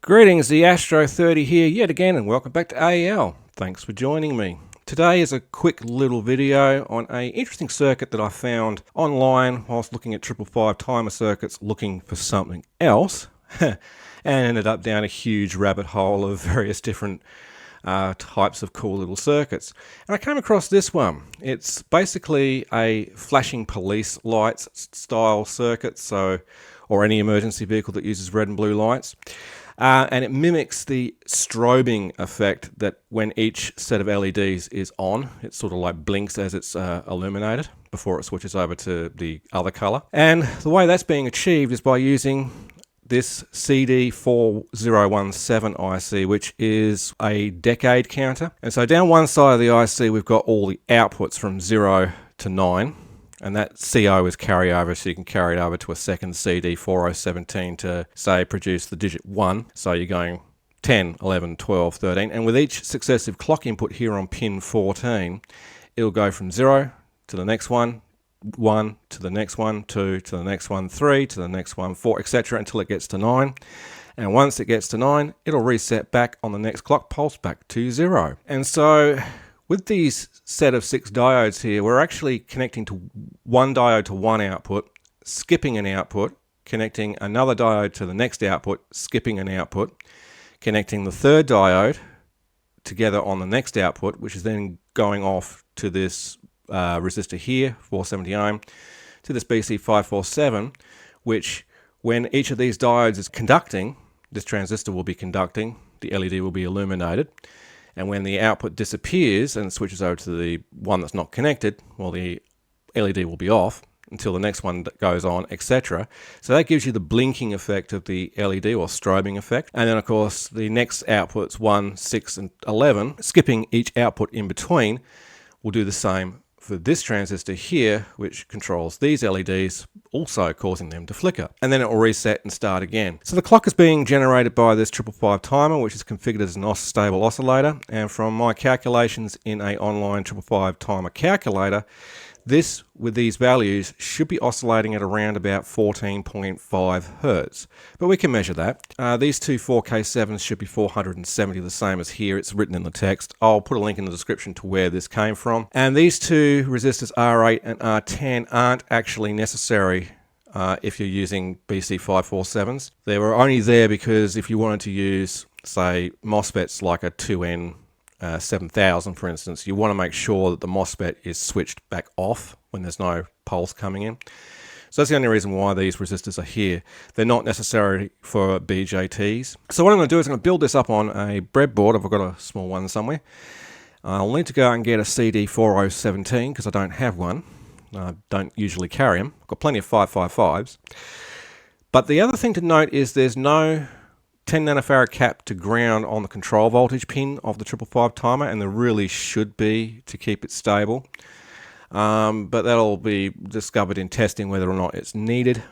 Greetings, the Astro 30 here yet again, and welcome back to AEL. Thanks for joining me. Today is a quick little video on an interesting circuit that I found online whilst looking at 555 timer circuits looking for something else and ended up down a huge rabbit hole of various different types of cool little circuits. And I came across this one. It's basically a flashing police lights style circuit, or any emergency vehicle that uses red and blue lights. And it mimics the strobing effect that when each set of LEDs is on, it sort of like blinks as it's illuminated before it switches over to the other color. And the way that's being achieved is by using this CD4017 IC, which is a decade counter. And so down one side of the IC, we've got all the outputs from 0 to 9. And that CO is carryover, so you can carry it over to a second CD4017 to, say, produce the digit 1. So you're going 10, 11, 12, 13. And with each successive clock input here on pin 14, it'll go from 0 to the next one, 1 to the next one, 2 to the next one, 3 to the next one, 4, etc. until it gets to 9. And once it gets to 9, it'll reset back on the next clock pulse back to 0. And so with these set of 6 diodes here, we're actually connecting to one diode to one output, skipping an output, connecting another diode to the next output, skipping an output, connecting the third diode together on the next output, which is then going off to this resistor here, 470 ohm, to this BC547, which when each of these diodes is conducting, this transistor will be conducting, the LED will be illuminated. And when the output disappears and switches over to the one that's not connected, well, the LED will be off until the next one goes on, etc. So that gives you the blinking effect of the LED, or strobing effect. And then, of course, the next outputs 1, 6, and 11, skipping each output in between, will do the same for this transistor here, which controls these LEDs, also causing them to flicker. And then it will reset and start again. So the clock is being generated by this 555 timer, which is configured as an stable oscillator. And from my calculations in an online 555 timer calculator, this, with these values, should be oscillating at around about 14.5 Hertz. But we can measure that. These two 4K7s should be 470, the same as here. It's written in the text. I'll put a link in the description to where this came from. And these two resistors, R8 and R10, aren't actually necessary if you're using BC547s. They were only there because if you wanted to use, say, MOSFETs like a 2N 7000, for instance, you want to make sure that the MOSFET is switched back off when there's no pulse coming in. So that's the only reason why these resistors are here. They're not necessary for BJTs. So what I'm going to do is I'm going to build this up on a breadboard. I've got a small one somewhere. I'll need to go and get a CD4017 because I don't have one. I don't usually carry them. I've got plenty of 555s. But the other thing to note is there's no 10 nanofarad cap to ground on the control voltage pin of the 555 timer, and there really should be to keep it stable. But that'll be discovered in testing whether or not it's needed.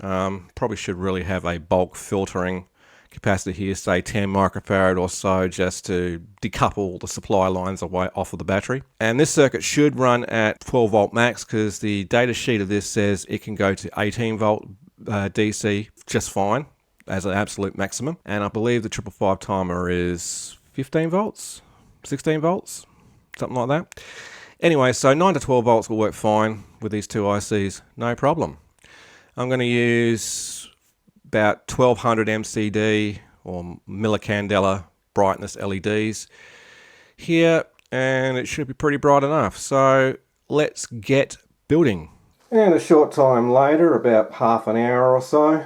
Probably should really have a bulk filtering capacity here, say 10 microfarad or so, just to decouple the supply lines away off of the battery. And this circuit should run at 12 volt max because the data sheet of this says it can go to 18 volt DC just fine as an absolute maximum. And I believe the 555 timer is 15 volts, 16 volts, something like that. Anyway, so 9 to 12 volts will work fine with these two ICs, no problem. I'm going to use about 1200 MCD or millicandela brightness LEDs here, and it should be pretty bright enough. So let's get building. And a short time later, about half an hour or so,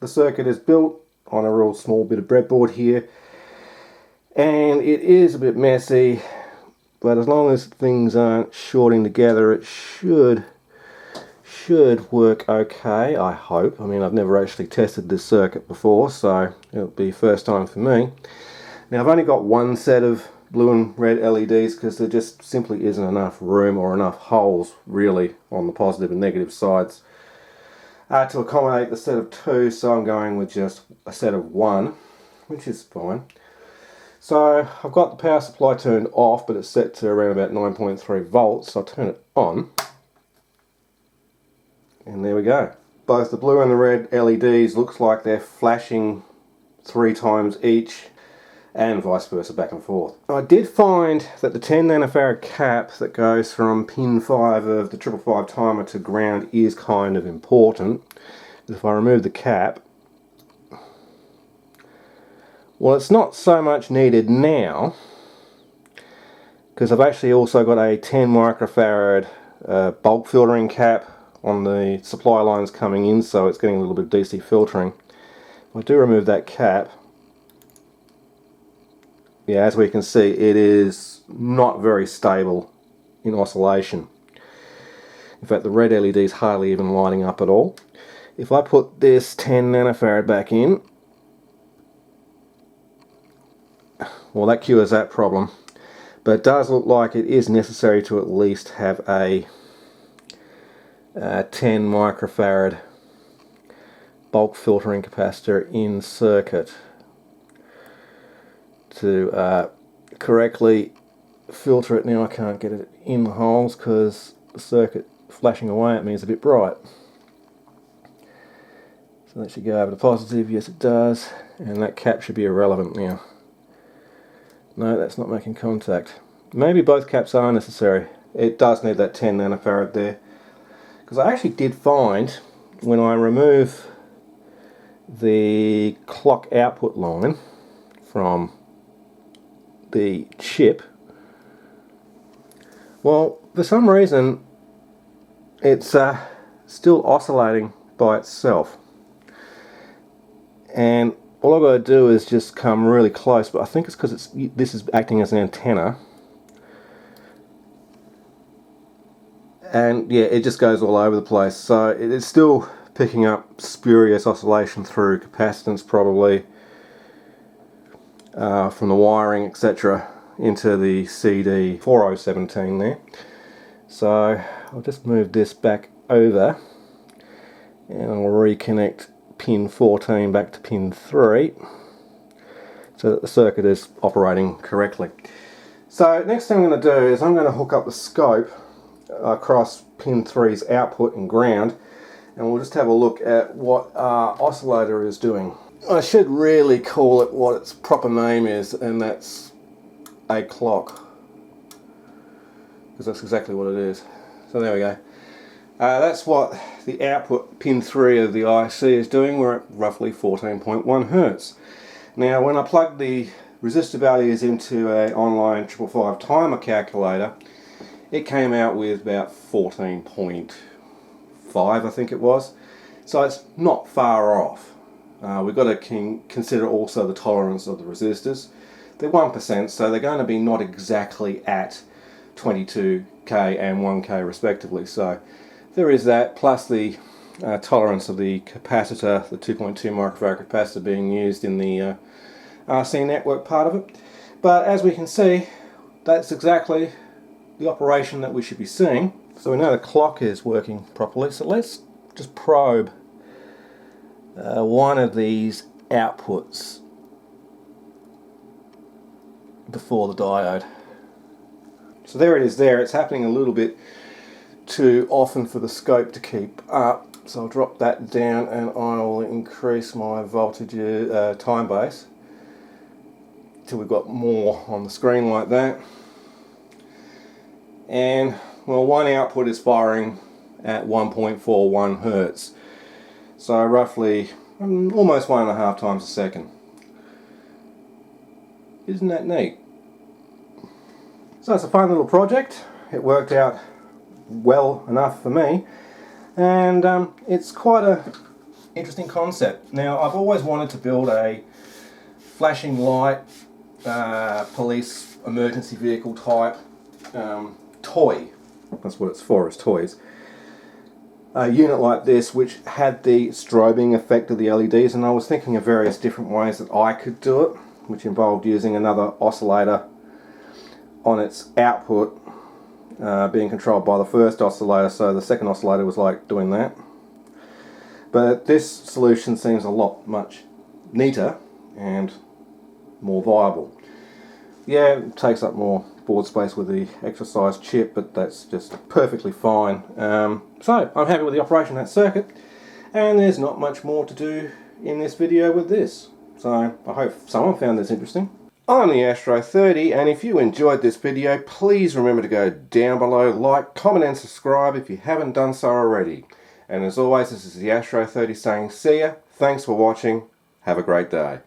the circuit is built on a real small bit of breadboard here, and it is a bit messy, but as long as things aren't shorting together, it should work okay, I hope. I mean, I've never actually tested this circuit before, so it'll be first time for me. Now, I've only got one set of blue and red LEDs because there just simply isn't enough room or enough holes really on the positive and negative sides to accommodate the set of 2, so I'm going with just a set of 1, which is fine. So I've got the power supply turned off, but it's set to around about 9.3 volts, so I'll turn it on. And there we go. Both the blue and the red LEDs looks like they're flashing 3 times each, and vice versa, back and forth. I did find that the 10 nanofarad cap that goes from pin 5 of the 555 timer to ground is kind of important. If I remove the cap, well, it's not so much needed now, because I've actually also got a 10 microfarad bulk filtering cap on the supply lines coming in, so it's getting a little bit of DC filtering. If I do remove that cap, yeah, as we can see, it is not very stable in oscillation. In fact, the red LED is hardly even lighting up at all. If I put this 10 nanofarad back in, well, that cures that problem. But it does look like it is necessary to at least have a 10 microfarad bulk filtering capacitor in circuit to correctly filter it. Now I can't get it in the holes because the circuit flashing away at me is a bit bright. So that should go over to positive. Yes, it does. And that cap should be irrelevant now. No, that's not making contact. Maybe both caps are necessary. It does need that 10 nanofarad there. Because I actually did find, when I remove the clock output line from the chip, well, for some reason it's still oscillating by itself. And all I've got to do is just come really close, but I think it's because this is acting as an antenna. And yeah, it just goes all over the place. So it's still picking up spurious oscillation through capacitance, probably from the wiring, etc., into the CD 4017 there. So I'll just move this back over and I'll reconnect pin 14 back to pin 3 so that the circuit is operating correctly. So next thing I'm going to do is I'm going to hook up the scope across pin 3's output and ground, and we'll just have a look at what our oscillator is doing. I should really call it what its proper name is, and that's a clock, because that's exactly what it is. So there we go. That's what the output pin 3 of the IC is doing. We're at roughly 14.1 Hertz. Now when I plug the resistor values into an online 555 timer calculator, it came out with about 14.5, I think it was. So it's not far off. We've got to consider also the tolerance of the resistors. They're 1%, so they're going to be not exactly at 22k and 1k respectively. So there is that, plus the tolerance of the capacitor, the 2.2 microfarad capacitor being used in the RC network part of it. But as we can see, that's exactly the operation that we should be seeing. So we know the clock is working properly, so let's just probe one of these outputs before the diode. So there it is there. It's happening a little bit too often for the scope to keep up, so I'll drop that down and I will increase my voltage time base till we've got more on the screen like that. And well, one output is firing at 1.41 Hertz, so roughly almost 1.5 times a second. Isn't that neat? So it's a fun little project. It worked out well enough for me, and it's quite a interesting concept. Now, I've always wanted to build a flashing light police emergency vehicle type toy. That's what it's for, is toys. A unit like this which had the strobing effect of the LEDs, and I was thinking of various different ways that I could do it, which involved using another oscillator on its output being controlled by the first oscillator, so the second oscillator was like doing that. But this solution seems a lot much neater and more viable. Yeah, it takes up more board space with the exercise chip, but that's just perfectly fine. So I'm happy with the operation of that circuit, and there's not much more to do in this video with this. So I hope someone found this interesting. I'm the Astro 30, and if you enjoyed this video, please remember to go down below, like, comment and subscribe if you haven't done so already. And as always, this is the Astro 30 saying see ya, thanks for watching, have a great day.